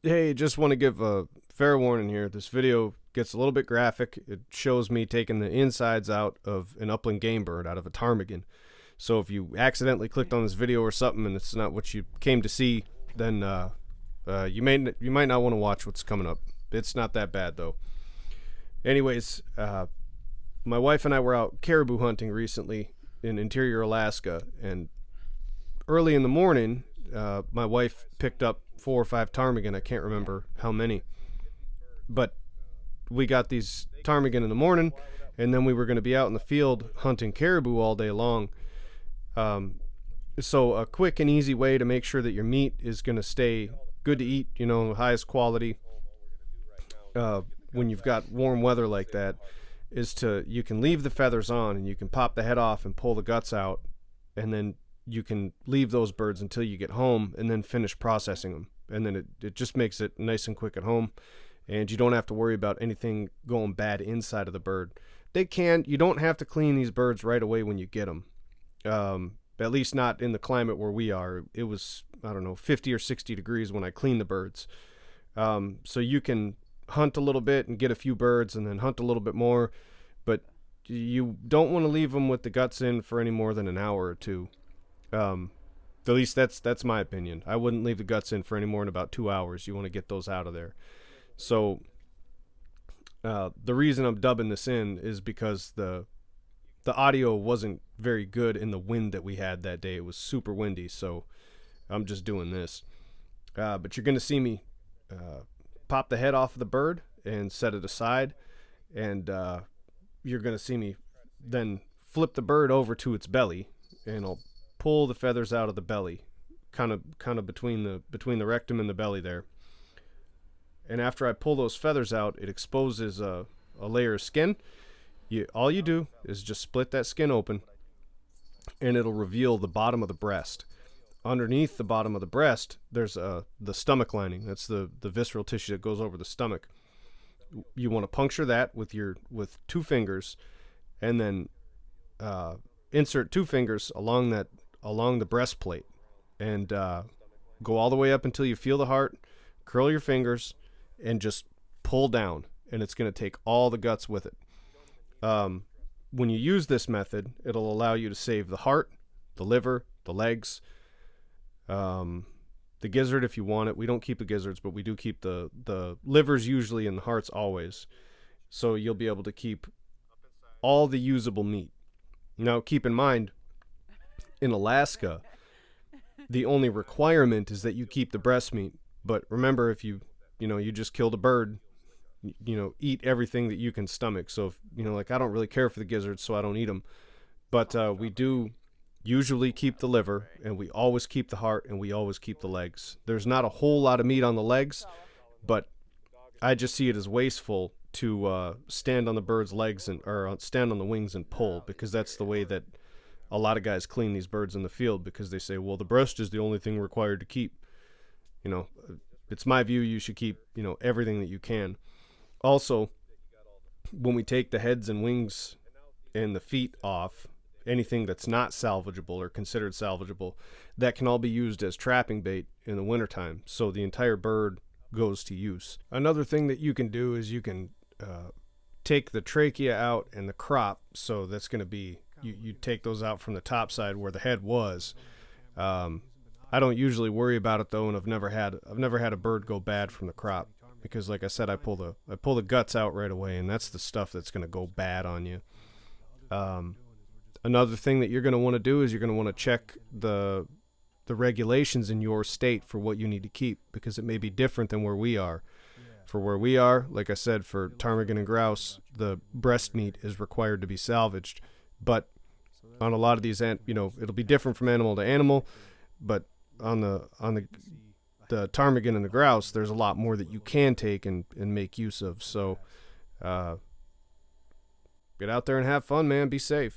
Hey, just want to give a fair warning here. This video gets a little bit graphic. It shows me taking the insides out of an upland game bird, out of a ptarmigan. So if you accidentally clicked on this video or something and it's not what you came to see, then you might not want to watch what's coming up. It's not that bad though. Anyways, my wife and I were out caribou hunting recently in interior Alaska, and early in the morning, my wife picked up 4 or 5 ptarmigan. I can't remember how many, but we got these ptarmigan in the morning, and then we were going to be out in the field hunting caribou all day long. So a quick and easy way to make sure that your meat is going to stay good to eat, the highest quality, when you've got warm weather like that, is you can leave the feathers on and you can pop the head off and pull the guts out, and then you can leave those birds until you get home and then finish processing them. And then it just makes it nice and quick at home, and you don't have to worry about anything going bad inside of the bird. You don't have to clean these birds right away when you get them. At least not in the climate where we are. It was, I don't know, 50 or 60 degrees when I cleaned the birds. So you can hunt a little bit and get a few birds and then hunt a little bit more, but you don't want to leave them with the guts in for any more than an hour or two. At least that's my opinion. I wouldn't leave the guts in for any more than about 2 hours. You want to get those out of there. So the reason I'm dubbing this in is because the audio wasn't very good in the wind that we had that day. It was super windy, so I'm just doing this. But you're going to see me pop the head off of the bird and set it aside, and you're going to see me then flip the bird over to its belly, and I'll pull the feathers out of the belly, kind of between the rectum and the belly there. And after I pull those feathers out, it exposes a layer of skin. All you do is just split that skin open, and it'll reveal the bottom of the breast. Underneath the bottom of the breast, there's the stomach lining. That's the visceral tissue that goes over the stomach. You want to puncture that with 2 fingers, and then insert 2 fingers along the breastplate, and go all the way up until you feel the heart. Curl your fingers and just pull down, and it's going to take all the guts with it. When you use this method, it'll allow you to save the heart, the liver, the legs, the gizzard if you want it. We don't keep the gizzards, but we do keep the livers usually, and the hearts always. So you'll be able to keep all the usable meat. Now keep in mind, in Alaska, the only requirement is that you keep the breast meat. But remember, if you just killed a bird, eat everything that you can stomach. So if, I don't really care for the gizzards, so I don't eat them. But we do usually keep the liver, and we always keep the heart, and we always keep the legs. There's not a whole lot of meat on the legs, but I just see it as wasteful to stand on the bird's legs or stand on the wings and pull, because that's the way that a lot of guys clean these birds in the field, because they say, well, the breast is the only thing required to keep. It's my view you should keep, everything that you can. Also, when we take the heads and wings and the feet off, anything that's not salvageable or considered salvageable, that can all be used as trapping bait in the wintertime. So the entire bird goes to use. Another thing that you can do is you can take the trachea out and the crop. So that's going to be, you take those out from the top side where the head was. I don't usually worry about it though, and I've never had a bird go bad from the crop, because like I said, I pull the guts out right away, and that's the stuff that's going to go bad on you. Another thing that you're going to want to do is you're going to want to check the regulations in your state for what you need to keep, because it may be different than where we are. For where we are, like I said, for ptarmigan and grouse, the breast meat is required to be salvaged. But on a lot of these, it'll be different from animal to animal. But on the ptarmigan and the grouse, there's a lot more that you can take and make use of. So get out there and have fun, man. Be safe.